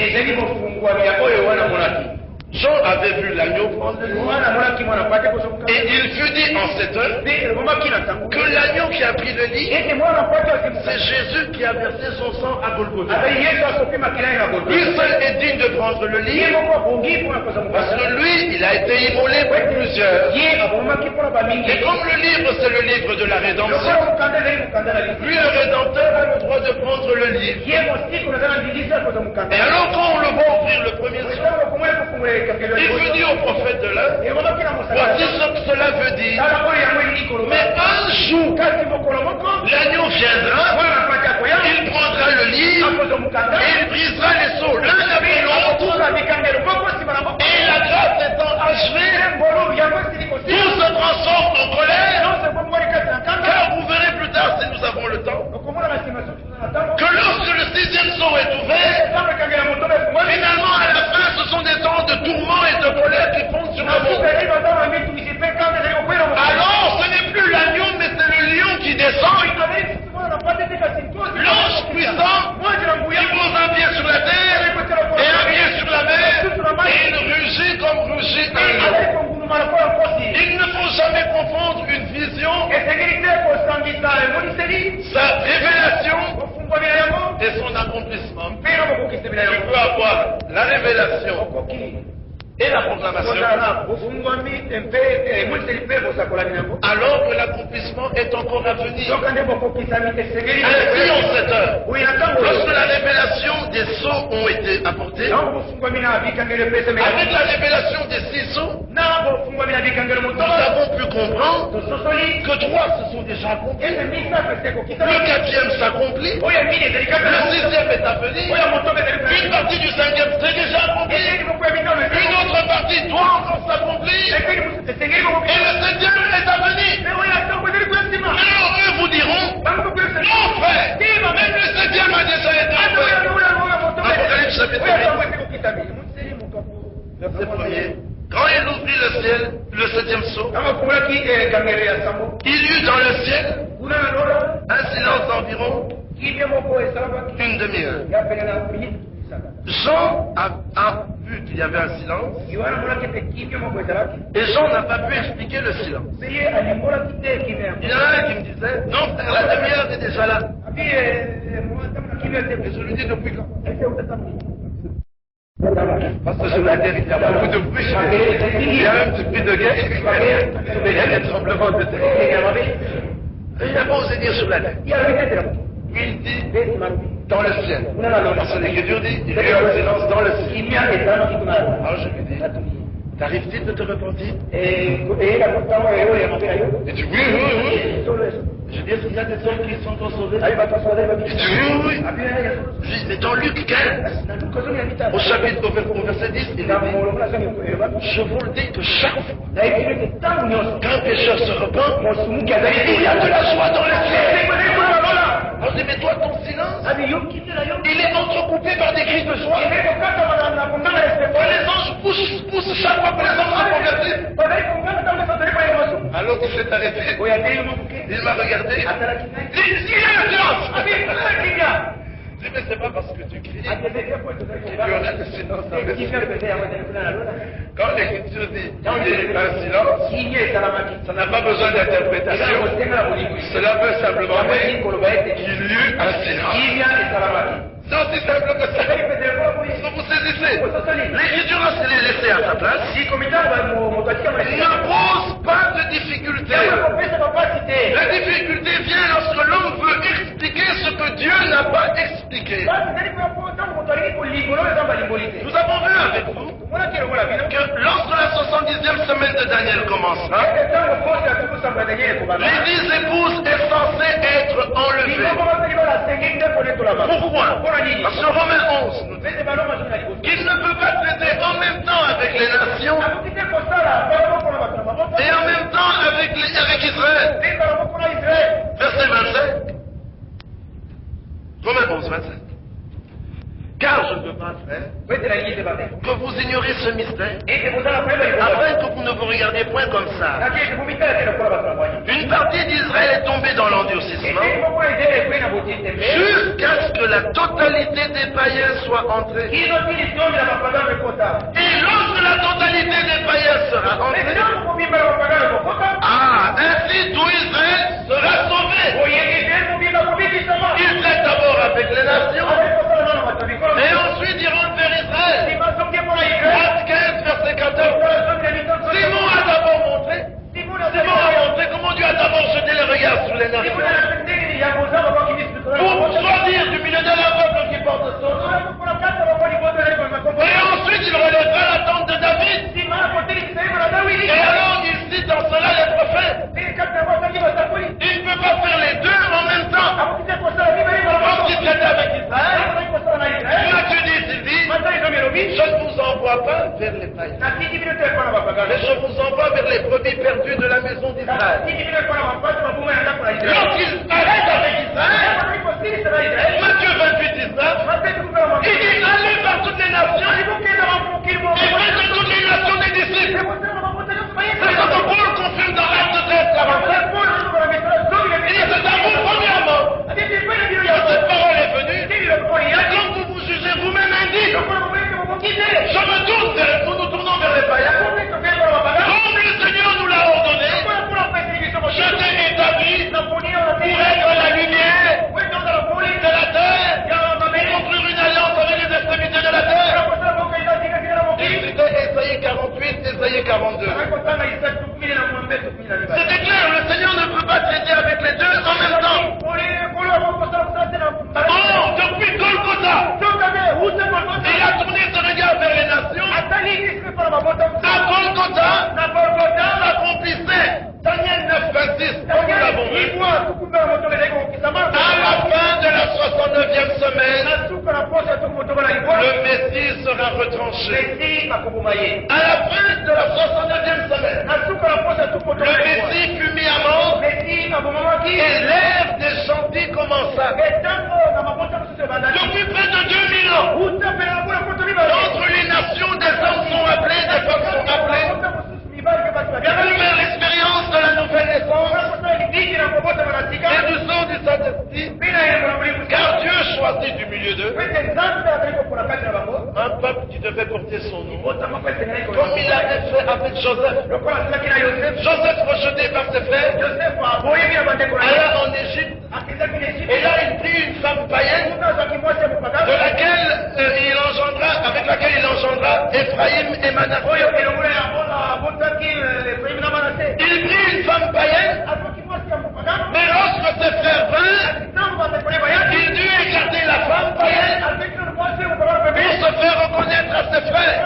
Jean avait vu l'agneau prendre le livre. Et il fut dit en cette heure que l'agneau qui a pris le livre, c'est Jésus qui a versé son sang à Golgotha. Lui seul est digne de prendre le livre, parce que lui, il a été immolé pour plusieurs. Et comme le livre, c'est le livre de la rédemption, lui, le Rédempteur, a le droit de prendre le livre. Et alors, quand on le voit ouvrir le premier sceau, il fut dit au prophète de l'heure, voici ce que cela veut dire. Mais un jour, l'agneau viendra, il prendra le livre et il brisera les sceaux l'un après l'autre. Et la grâce étant achevée, tout se transforme en colère. Car vous verrez plus tard, si nous avons le temps, que lorsque le sixième sceau est ouvert, finalement à la fin ce sont des temps de tourment et de colère qui fondent sur le monde. Alors ce n'est plus l'agneau mais c'est le lion qui descend. L'ange puissant qui pose un pied sur la terre et un pied sur la mer et il rugit comme rugit un lion. Il ne faut jamais confondre une vision, sa révélation et son accomplissement. Tu peux avoir la révélation et la proclamation alors que l'accomplissement est encore à venir. Ainsi en cette heure, lorsque la révélation des sceaux ont été apportées, avec la révélation des 6 sceaux, nous avons pu comprendre que 3 se sont déjà accomplis, le 4e s'accomplit, le 6e est à venir, une partie du 5e s'est déjà accomplie, une autre partie doit encore s'accomplir, et le 7e est à venir. Alors eux vous diront, non frère, même le 7e a déjà été fait. Apocalypse chapitre 8, verset 1er. Quand il ouvrit le ciel, le 7e sceau, il y eut dans le ciel un silence d'environ une demi-heure. Jean a vu qu'il y avait un silence et Jean n'a pas pu expliquer le silence. Il y en a un qui me disait, non frère, la demi-heure est déjà là. Et je lui dis depuis quand? Parce que sur la terre, il y a beaucoup de bruit. Il y a un petit peu de guerre. Il y a des tremblements de terre. Il n'a pas osé dire sur la terre. Il dit dans le ciel. Parce que l'Écriture dit, il y a eu un silence dans le ciel. Alors je lui dis, t'arrive-t-il de te repentir? Et tu dis oui. Je dis, est-ce qu'il y a des hommes qui sont sauvés? Il dit oui. Je dis, mais dans Luc 15, au chapitre, au verset 10, il dit, je vous le dis que chaque fois qu'un pécheur se repent, il y a de la joie dans le ciel. Alors je dis, mais toi, ton silence, il est entrecoupé par des cris de joie. Les anges poussent chaque fois que les anges se convertissent. Alors il s'est arrêté. Il m'a regardé. Il y a un silence. Je dis, mais c'est pas parce que tu cries qu'il y aura le silence dans le ciel. Quand l'Écriture dit qu'il y a un silence, ça n'a pas besoin d'interprétation. Cela veut simplement dire qu'il y eut un silence. C'est aussi simple que ça. Vous saisissez. L'Écriture a laissé à sa place. Ne pose pas de difficulté. La difficulté vient lorsque l'homme veut expliquer expliquer ce que Dieu n'a pas expliqué. Nous avons vu avec vous que lorsque la 70e semaine de Daniel commence, les 10 épouses est censées être enlevées. Pourquoi? Parce que Romains 11 nous dit qu'il ne peut pas traiter en même temps avec les nations et en même temps avec Israël. Verset 27. Romains 11, 27. Car je ne veux pas, frère, que vous ignoriez ce mystère, afin que vous ne vous regardiez point comme ça. Une partie d'Israël est tombée dans l'endurcissement, jusqu'à ce que la totalité des païens soit entrée. Et lorsque la totalité des païens sera entrée, ainsi tout Israël sera sauvé. Il traite d'abord avec les nations, et ensuite ils rentrent vers Israël. Acte 15, verset 14. Simon a d'abord montré comment Dieu a d'abord jeté le regard sur les nations. Pour choisir du milieu de la peuple qui porte son nom. Et ensuite il relèvera la tente de David. Et alors il cite en cela les prophètes. Il ne peut pas faire les deux en même temps. Quand il traite avec Israël, Matthieu 10, il dit, je ne vous envoie pas vers les païens, mais je vous envoie vers les brebis perdues de la maison d'Israël. Lorsqu'il arrête avec Israël, Matthieu 28 dit ça, il dit, allez vers toutes les nations, et faites de toutes les nations des disciples. C'est ce que Paul confirme dans l'acte 13, 47. Il dit, c'est à vous premièrement que cette parole est venue, et quand vous vous jugez vous-même indigne, nous nous tournons vers les païens, comme le Seigneur nous l'a ordonné, je t'ai établi pour être la lumière de la terre, pour conclure une alliance avec les extrémités de la terre. Il citait Ésaïe 48, Ésaïe 42. C'était clair, le Seigneur ne peut pas traiter avec les deux en même temps. Oh, depuis Golgotha, il a tourné son regard vers les nations. À Golgotha, s'accomplissait Daniel 9, 26, comme nous l'avons vu. À la fin de la 69e semaine, le Messie sera retranché. À la fin de la 69e semaine, le Messie fut mis à mort et l'ère des gentils commença. Depuis près de 2000 ans, entre les nations, des hommes sont appelés, des femmes sont appelées. Pour faire l'expérience de la nouvelle naissance et du sang du Saint-Esprit, car Dieu choisit du milieu d'eux un peuple qui devait porter son nom, comme il l'avait fait avec Joseph. Joseph rejeté par ses frères, alla en Égypte, et là il prit une femme païenne avec laquelle il engendra Ephraïm et Manassé. Il prit une femme païenne, mais lorsque ses frères vinrent, il dut écarter la femme païenne pour se faire reconnaître à ses frères.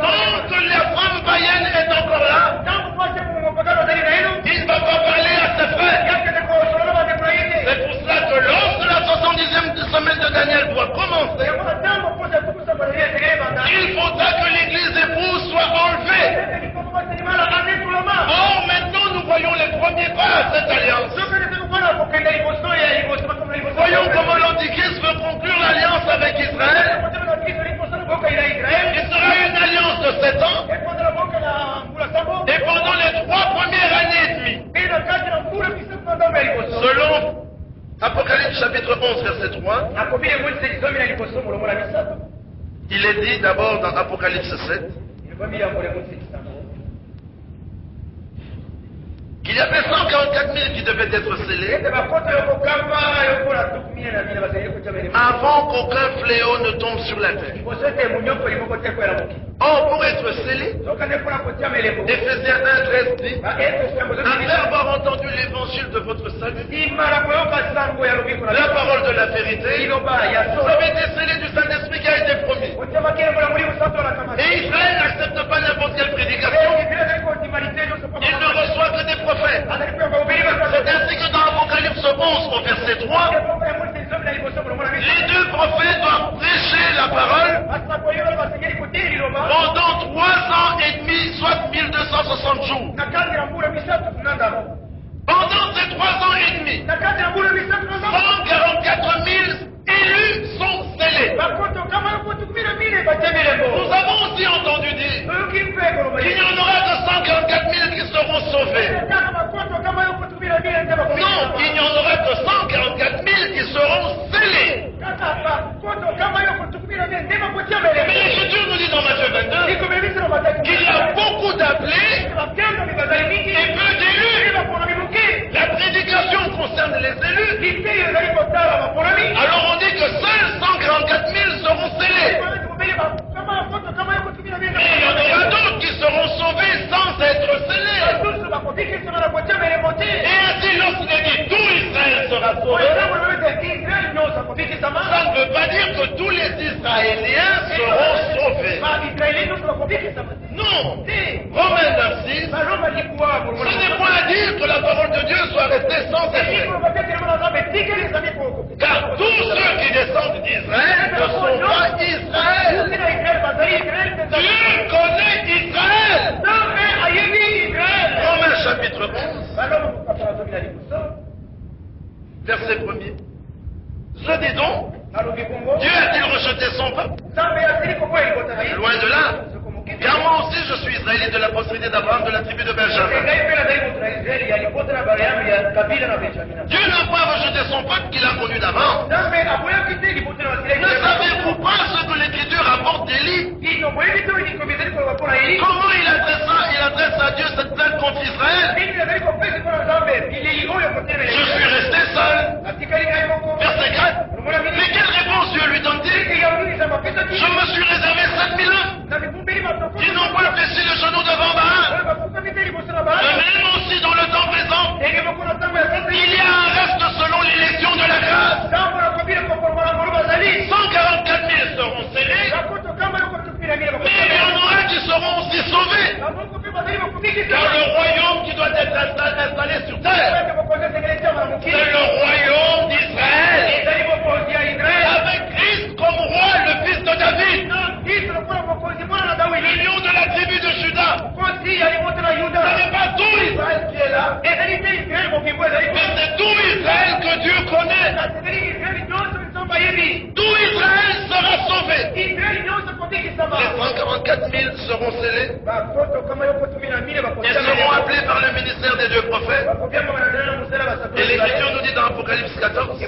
Tant que la femme païenne est encore là, il ne va pas parler à ses frères. C'est pour cela que lorsque la 70e semaine de Daniel doit commencer, il faudra que l'église épouse soit enlevée. Or, maintenant, nous voyons les premiers pas à cette alliance. Voyons comment l'Antichrist veut conclure l'alliance avec Israël. Il sera une alliance de 7 ans. Et pendant les 3 premières années et demie, selon Apocalypse chapitre 11, verset 3, il est dit d'abord dans Apocalypse 7 qu'il y avait 144 000 qui devaient être scellés avant qu'aucun fléau ne tombe sur la terre. Or, pour être scellé, Éphésiens 1:13 dit, après avoir entendu l'évangile de votre salut, la parole de la vérité, vous avez été scellés du Saint-Esprit qui a été promis. Et Israël n'accepte pas n'importe quelle prédication. Il ne reçoit que des prophètes. C'est ainsi que dans Apocalypse 11 au verset 3, les deux prophètes doivent prêcher la parole pendant 3 ans et demi, soit 1260 jours. Pendant ces 3 ans et demi, 144 000 élus sont scellés. Nous avons aussi entendu dire qu'il n'y en aura que 144 000 qui seront sauvés. Non, il n'y en aura que 144 000 qui seront scellés. Mais l'Écriture nous dit dans Matthieu 22 qu'il y a beaucoup d'appelés et peu d'élus. La prédication concerne les élus. Alors on dit que seuls 144 000 seront scellés. Mais il y en aura d'autres qui seront sauvés sans être scellés. Et ainsi, lorsqu'il est dit tout Israël sera sauvé, ça ne veut pas dire que tous les Israéliens seront sauvés. Non. Romains 9:6, ce n'est point à dire que la parole de Dieu soit restée sans effet. Car tous ceux qui descendent d'Israël ne sont pas Israël. Dieu connaît Israël. Romains chapitre 11, verset 1er. Je dis donc, Dieu a-t-il rejeté son peuple? Loin de là. Car moi aussi je suis israélite de la postérité d'Abraham, de la tribu de Benjamin. Dieu n'a pas rejeté son peuple qu'il a connu d'avant. Ne savez-vous pas ce que l'Écriture rapporte d'Élie? Comment il adresse à Dieu cette plainte contre Israël? Je suis resté seul. Verset 4. Mais quelle réponse Dieu lui donne-t-il? Je me suis réservé 7000 hommes qui n'ont pas fléchi le genou devant Baal. De même aussi dans le temps présent, il y a un reste selon l'élection de la grâce. 144 000 seront scellés, mais il y en aura qui seront aussi sauvés. Car le royaume qui doit être installé sur terre, c'est le royaume d'Israël, avec Christ comme roi, le fils de David. L'union de la tribu de Juda. Ce n'est pas tout Israël qui est là, mais c'est tout Israël que Dieu connaît. Tout Israël sera sauvé. Les 144 000 seront scellés et seront appelés par le ministère des deux prophètes. Et l'Écriture nous dit dans Apocalypse 14,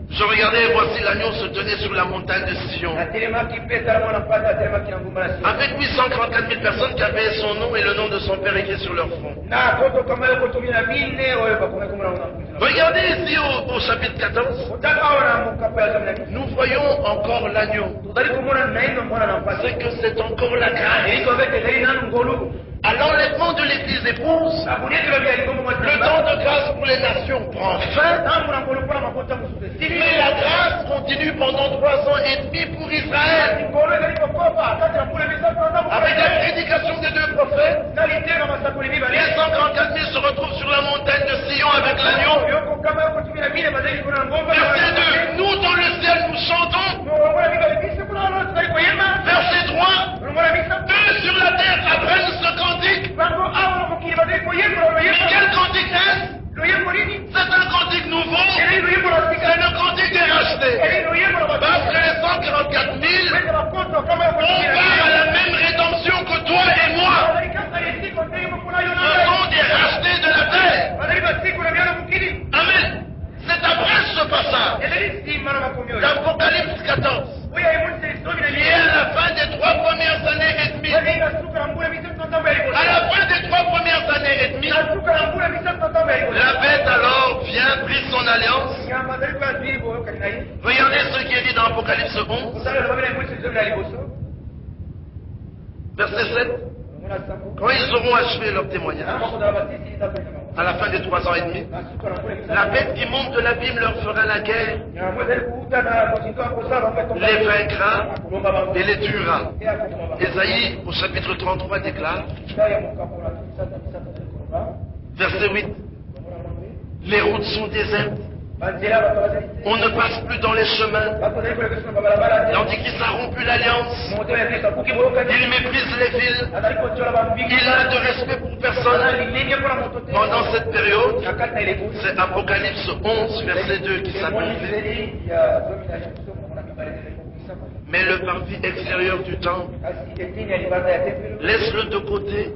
je regardais et voici l'agneau se tenait sur la montagne de Sion, avec 834 000 personnes qui avaient son nom et le nom de son père écrit sur leur front. Regardez ici au chapitre 14, nous voyons encore l'agneau. C'est que c'est encore la grâce. À l'enlèvement de l'église épouse, le temps de grâce pour les nations prend fin, mais la grâce continue pendant 3 ans et demi pour Israël. Avec la prédication des deux prophètes, les 144 000 se retrouvent sur la montagne de Sion avec l'agneau. Verset 2, nous dans le ciel nous chantons. Verset 3, eux sur la terre apprennent ce cantique. Mais quel cantique est-ce? C'est un cantique nouveau. C'est le cantique des rachetés. Parce que les 144 000, on part à la même rédemption que toi et moi. Ce sont des rachetés de la terre. Amen. C'est après ce passage d'Apocalypse 14 qui est à la fin des 3 premières années et demie. Regardez ce qui est dit dans Apocalypse 11, verset 7. Quand ils auront achevé leur témoignage, à la fin des 3 ans et demi, la bête immonde de l'abîme leur fera la guerre, les vaincra et les tuera. Ésaïe, au chapitre 33, déclare, verset 8, les routes sont désertes, on ne passe plus dans les chemins, l'Antichrist a rompu l'alliance, il méprise les villes, il n'a de respect pour personne. Pendant cette période, c'est Apocalypse 11, verset 2 qui s'accomplit. Mais le parvis extérieur du temple, laisse-le de côté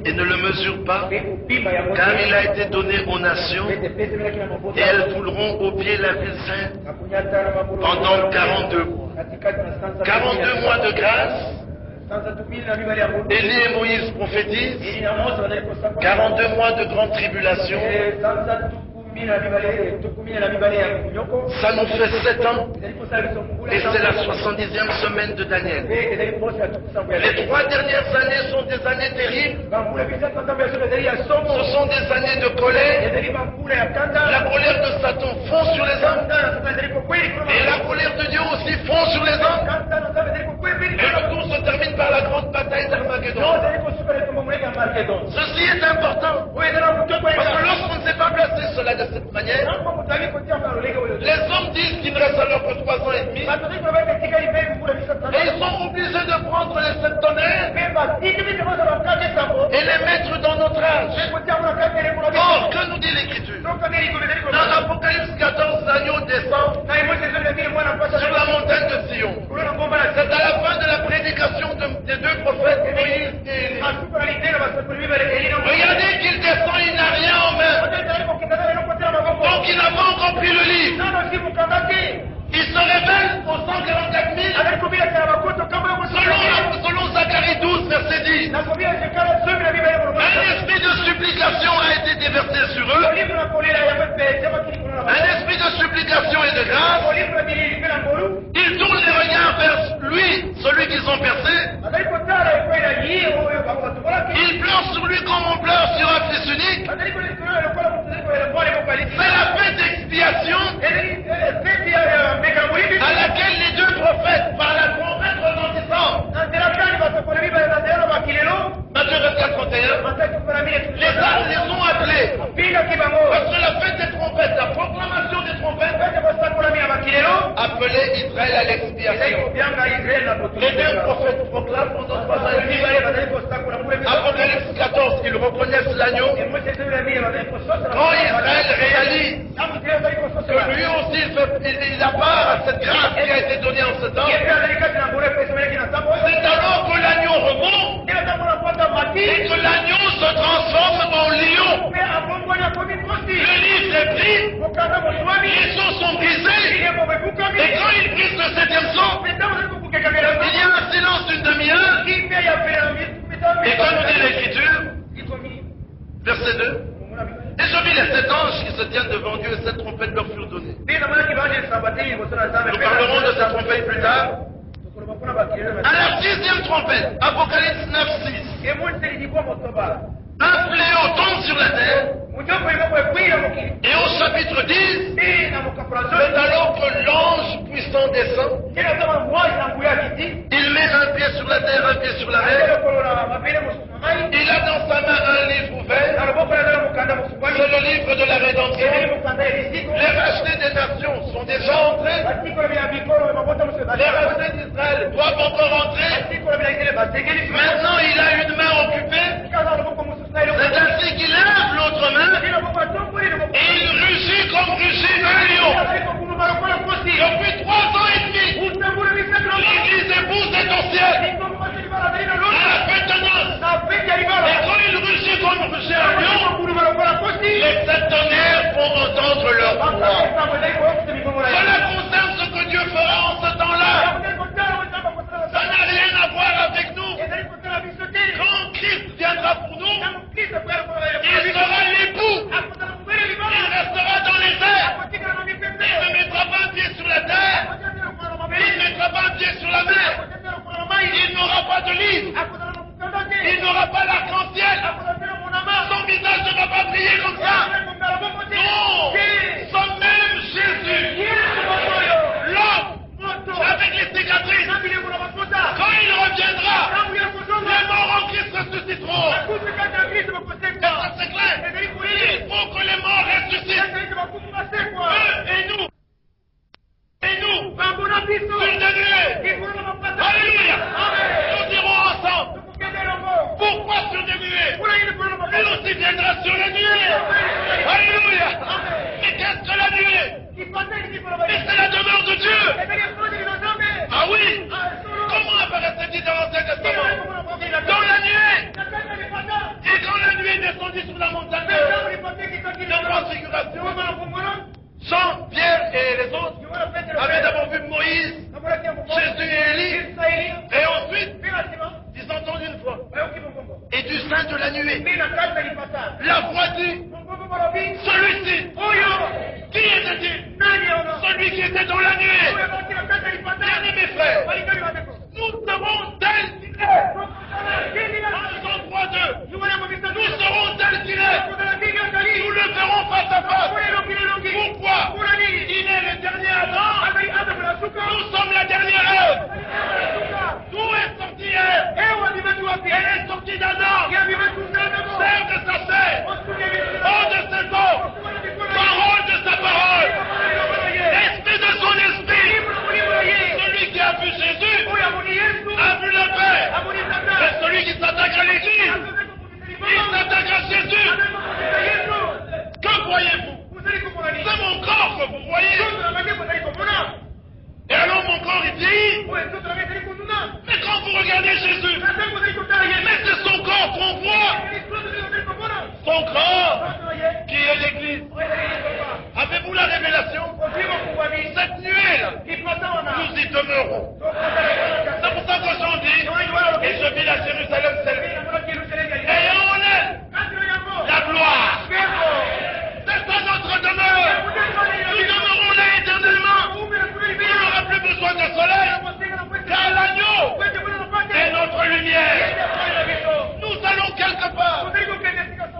et ne le mesure pas, car il a été donné aux nations et elles fouleront au pied la ville sainte pendant 42 mois. 42 mois de grâce. Élie et Moïse prophétisent 42 mois de grande tribulation. Ça nous fait 7 ans et c'est la 70e semaine de Daniel. Les 3 dernières années sont des années terribles. Ce sont des années de colère. La colère de Satan fond sur les hommes et la colère de Dieu aussi fond sur les hommes. Et le tout se termine par la grande bataille d'Armageddon. Ceci est important parce que lorsqu'on ne s'est pas placé cela de cette manière, les hommes disent qu'il ne reste alors que 3 ans et demi et ils sont obligés de prendre les septonnaires et les mettre dans notre âge. Or, que nous dit l'Écriture? Dans Apocalypse 14, l'agneau descend sur la montagne de Sion. C'est à la fin de la prédication des 2 prophètes, Moïse et Élie. Regardez qu'il descend, il n'a rien en main. Donc il n'a pas encore pris le livre. Il se révèle aux 144 000 selon Zacharie 12, verset 10. Un esprit de supplication a été déversé sur eux. Un esprit de supplication et de grâce. Ils tournent les regards vers lui, celui qu'ils ont percé. Ils pleurent sur lui comme on pleure sur un fils unique. C'est la fête d'expiation à laquelle les 2 prophètes, par la trompette retentissante, Matthieu 24, 31, les ont appelés. Parce que la fête des trompettes, la proclamation des trompettes, appelait Israël à l'expiation. Les 2 prophètes proclament pendant 3 ans et demi. Apocalypse 14, ils reconnaissent l'agneau. Quand Israël réalise que lui aussi il a part à cette grâce qui a été donnée en ce temps, c'est alors que l'agneau remonte et que l'agneau se transforme en lion. Le livre est pris, les sons sont brisés, et quand il brise le 7e son, il y a un silence d'une demi-heure, et comme nous dit l'Écriture, verset 2, et je vis les 7 anges qui se tiennent devant Dieu et 7 trompettes leur furent données. Nous parlerons de cette trompette plus tard. À la 6e trompette, Apocalypse 9, 6. Un fléau tombe sur la terre. Et au chapitre 10, c'est alors que l'ange puissant descend. Il met un pied sur la terre, un pied sur la mer. Il a dans sa main un livre ouvert. C'est le livre de la rédemption. Les rachetés des nations sont déjà entrés. Les rachetés d'Israël doivent encore entrer. Maintenant, il a une main occupée. C'est ainsi qu'il lève l'autre main et il rugit comme rugit un lion. Depuis 3 ans et demi, l'Église épouse est au ciel. À la fête de noces. Et quand il rugit comme rugit un lion, les 7 tonnerres font entendre leur voix. Cela concerne ce que Dieu fera en ce temps-là. Ça n'a rien à voir avec nous. Quand Christ viendra pour nous, il sera l'époux. Il restera dans les airs. pied sur la mer, il n'aura pas de livre, il n'aura pas l'arc-en-ciel, son visage ne va pas briller comme ça. Non, son même Jésus, l'homme avec les cicatrices, quand il reviendra, les morts en Christ ressusciteront. Et ça c'est clair, il faut que les morts ressuscitent. Eux et nous, sur des nuées. Alléluia. Nous dirons ensemble. Pourquoi sur des nuées? Lui aussi viendra sur les nuées. Alléluia. Mais qu'est-ce que la nuée? Mais c'est la demeure de Dieu. Ah oui. Comment apparaissait-il dans l'Ancien Testament? Dans la nuée. Et quand la nuée descendit sur la montagne de transfiguration, Jean, Pierre et les autres avaient d'abord vu Moïse, Jésus et Élie, et ensuite, ils entendent une voix. Et du sein de la nuée, la voix dit, celui-ci, qui était-il? Celui qui était dans la nuée. Bien mes frères, nous serons tels qu'il est. En Jean 3:2, nous serons tels qu'il est. Nous le verrons face à face. Pourquoi? Il est le dernier Adam. Nous sommes la dernière Ève. D'où est sorti Ève? Elle est sortie d'Adam. Sève de sa chair. Eau de ses os. Parole de sa parole. Esprit de son esprit. Celui qui a vu Jésus a vu le Père. Et celui qui s'attaque à l'Église, il s'attaque à Jésus. Que voyez-vous? C'est mon corps que vous voyez. Et alors mon corps il vieillit. Mais quand vous regardez Jésus, mais c'est son corps qu'on voit. Son corps qui est l'Église. Avez-vous la révélation? Cette nuée-là, nous y demeurons. C'est pour ça que Jean dit, et je vis la Jérusalem céleste, ayant en elle la gloire. C'est ça notre demeure. Nous demeurons là éternellement. Il n'aura plus besoin de soleil, car l'agneau est notre lumière. Nous allons quelque part.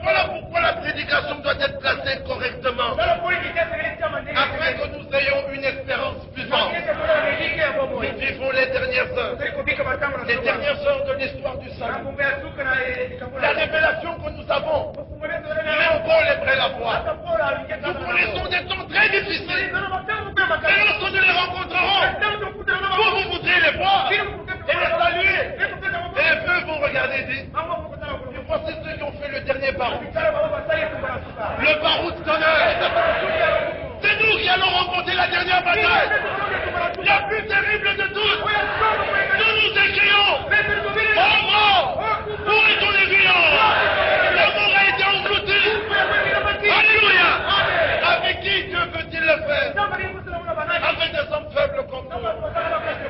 Voilà pourquoi la prédication doit être placée correctement, afin que nous ayons une espérance vivante. Nous vivons les dernières heures de l'histoire du salut. La révélation que nous avons, mais encore les vrais la voix. Nous connaissons des temps très difficiles. Et lorsque nous les rencontrerons, vous voudrez les voir et les saluer. Et les feux vont regarder et dire, voici ceux qui ont fait le dernier baroud. Le baroud d'honneur. C'est nous qui allons remporter la dernière bataille. La plus terrible de toutes. Nous nous écrions, oh mort, où est ton aiguillon? La mort a été engloutie. Alléluia. Avec qui Dieu veut-il le faire? Avec des hommes faibles comme nous.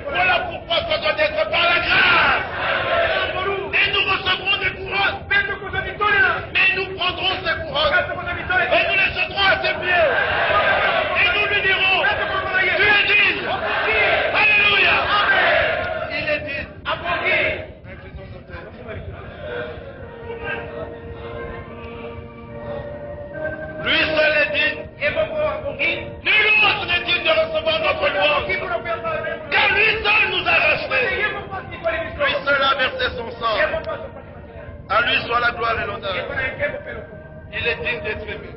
Voilà pourquoi ça doit être par la grâce. Et nous recevrons des couronnes. Mais nous prendrons ces couronnes. Et nous les jetterons à ses pieds. Et nous lui dirons, tu es digne. Alléluia. Il est digne. Lui seul est digne. Nul autre n'est digne de recevoir notre louange. Car lui seul nous a rachetés. Lui seul a versé son sang. À lui soit la gloire et l'honneur. Il est digne d'être aimé.